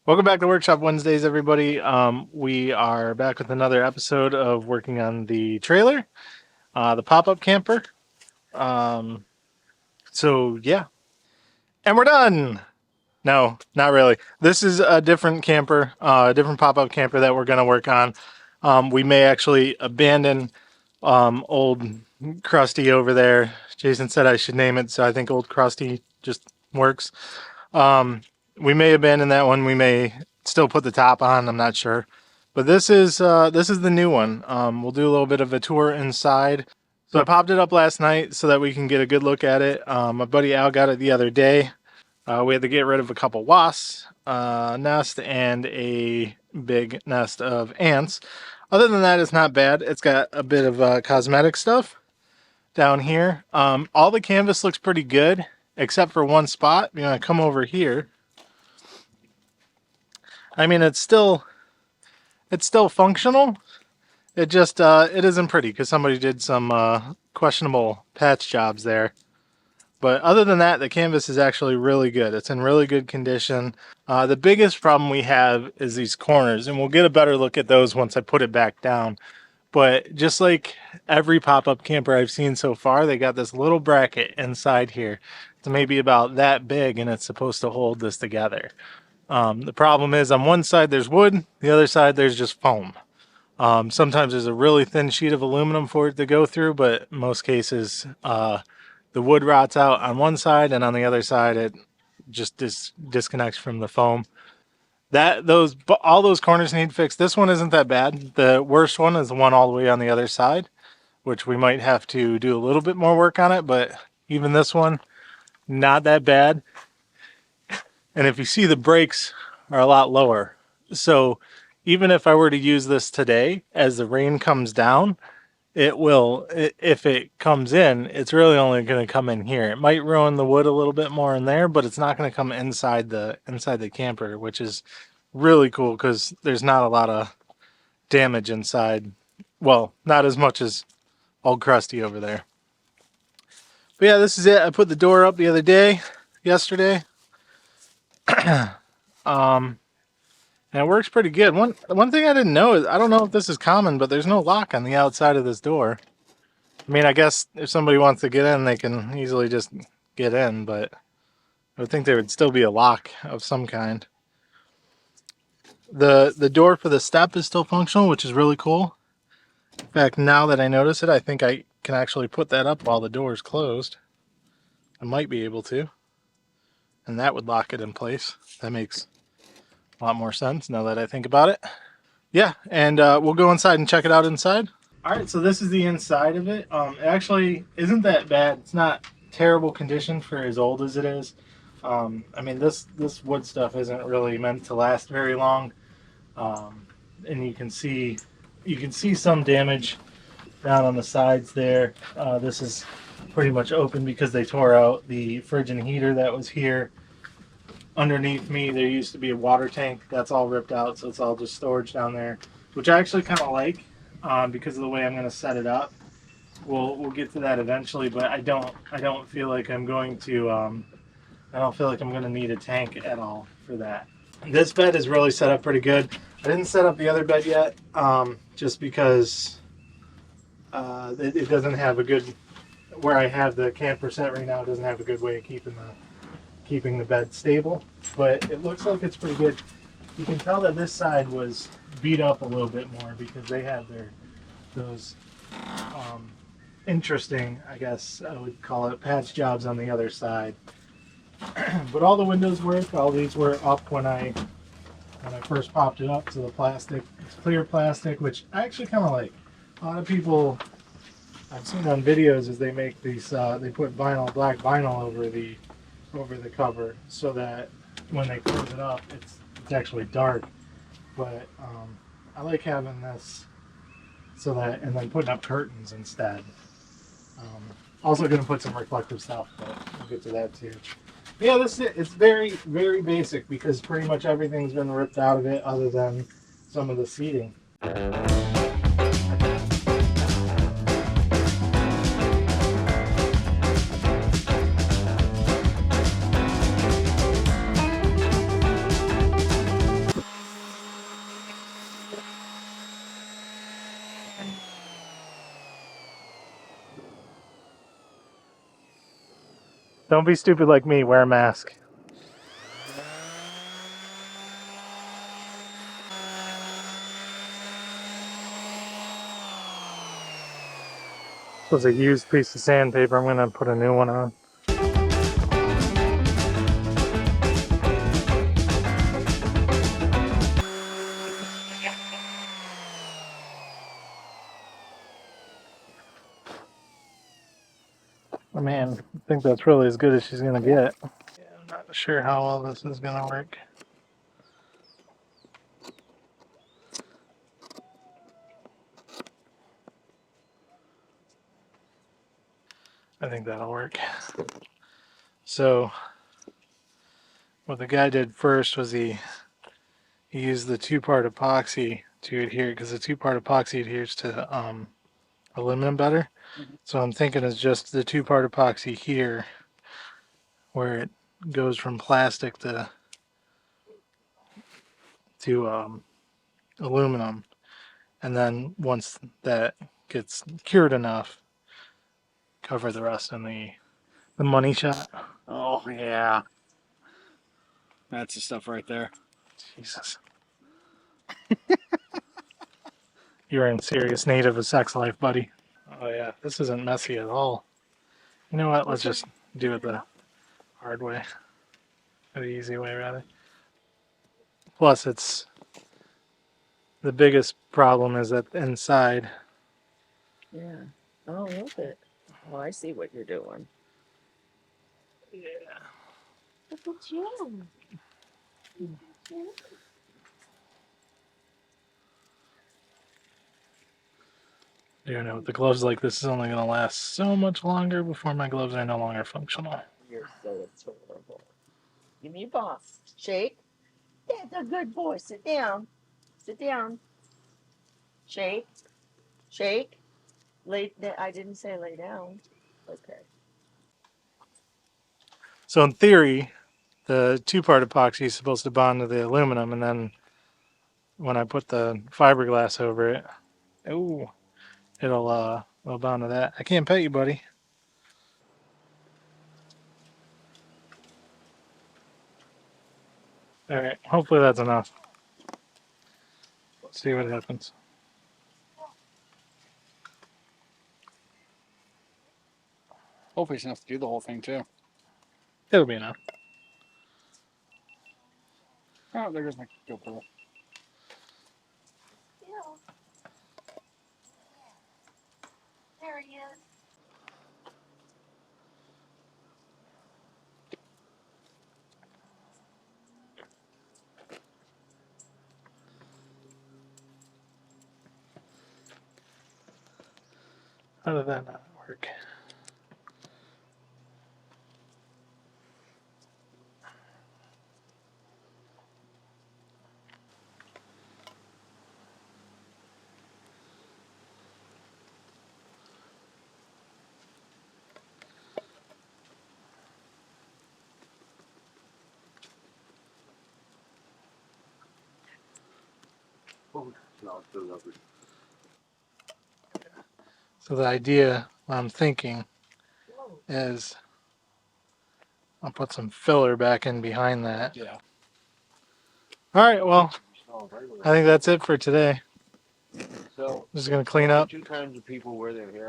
Welcome back to Workshop Wednesdays, everybody. We are back with another episode of working on the trailer, the pop-up camper. Um, yeah, and we're done. No, not really. This is a different camper, a different pop-up camper that we're going to work on. We may actually abandon old Krusty over there. Jason said I should name it, so I think Old Krusty just works. We may abandon that one. We may still put the top on. I'm not sure. But this is the new one. We'll do a little bit of a tour inside. So I popped it up last night so that we can get a good look at it. My buddy Al got it the other day. We had to get rid of a couple wasps nest and a big nest of ants. Other than that, it's not bad. It's got a bit of cosmetic stuff down here. All the canvas looks pretty good except for one spot. You know, I come over here. I mean, it's still functional. It just it isn't pretty because somebody did some questionable patch jobs there. But other than that, the canvas is actually really good. It's in really good condition. The biggest problem we have is these corners, and we'll get a better look at those once I put it back down. But just like every pop-up camper I've seen so far, they got this little bracket inside here. It's maybe about that big, and it's supposed to hold this together. The problem is on one side there's wood, the other side there's just foam. Sometimes there's a really thin sheet of aluminum for it to go through, but in most cases the wood rots out on one side, and on the other side it just disconnects from the foam. All those corners need fixed. This one isn't that bad. The worst one is the one all the way on the other side, which we might have to do a little bit more work on it, but even this one, not that bad. And if you see, the brakes are a lot lower. So even if I were to use this today, as the rain comes down, it will, if it comes in, it's really only going to come in here. It might ruin the wood a little bit more in there, but it's not going to come inside the camper, which is really cool because there's not a lot of damage inside. Well, not as much as Old Krusty over there. But yeah, this is it. I put the door up the other day, yesterday. And it works pretty good. One thing I didn't know is, I don't know if this is common, but there's no lock on the outside of this door. I mean, I guess if somebody wants to get in, they can easily just get in, but I would think there would still be a lock of some kind. The door for the step is still functional, which is really cool. In fact, now that I notice it, I think I can actually put that up while the door is closed. I might be able to. And that would lock it in place. That makes a lot more sense now that I think about it. Yeah, and we'll go inside and check it out inside. All right, so this is the inside of it. It actually isn't that bad. It's not terrible condition for as old as it is. I mean, this wood stuff isn't really meant to last very long. And you can see some damage down on the sides there. This is pretty much open because they tore out the fridge and heater that was here. Underneath me there used to be a water tank. That's all ripped out, so it's all just storage down there, which I actually kind of like because of the way I'm going to set it up. We'll get to that eventually, but I don't feel like I'm going to I don't feel like I'm going to need a tank at all for that. This bed is really set up pretty good. I didn't set up the other bed yet just because it doesn't have a good, where I have the camper set right now, it doesn't have a good way of keeping the bed stable, but it looks like it's pretty good. You can tell that this side was beat up a little bit more because they had those interesting, I guess I would call it, patch jobs on the other side. But all the windows work. All these were up when I first popped it up. So the plastic, it's clear plastic, which I actually kind of like. A lot of people I've seen on videos is they make these, they put black vinyl over the cover so that when they close it up, it's actually dark. But I like having this so that, and then putting up curtains instead. Also going to put some reflective stuff, but we'll get to that too. But yeah, this is it. It's very, very basic because pretty much everything's been ripped out of it other than some of the seating. Don't be stupid like me. Wear a mask. This was a used piece of sandpaper. I'm gonna put a new one on. Oh, man, I think that's really as good as she's gonna get. Yeah, I'm not sure how well this is gonna work. I think that'll work. So what the guy did first was he used the two-part epoxy to adhere, because the two-part epoxy adheres to aluminum better. So I'm thinking it's just the two-part epoxy here where it goes from plastic to aluminum, and then once that gets cured enough, cover the rest in the money shot. Oh, yeah. That's the stuff right there. Jesus. You're in serious need of a sex life, buddy. Oh yeah, this isn't messy at all. You know what? Let's just do it the hard way. Or the easy way, rather. Plus, it's the biggest problem is that inside. Yeah. Oh, look it. Oh, I see what you're doing. Yeah. Look at you. You know, with the gloves like this is only going to last so much longer before my gloves are no longer functional. You're so adorable. Give me a boss. Shake. That's a good boy. Sit down. Sit down. Shake. Shake. Lay. I didn't say lay down. Okay. So in theory, the two-part epoxy is supposed to bond to the aluminum, and then when I put the fiberglass over it, it'll bond to that. I can't pet you, buddy. All right, hopefully that's enough. Let's see what happens. Hopefully it's enough to do the whole thing, too. It'll be enough. Oh, there goes my GoPro. There he is. How did that not work? So the idea I'm thinking is I'll put some filler back in behind that. Yeah. All right, well, I think that's it for today. So Just gonna clean up. 2 times the people wear their hair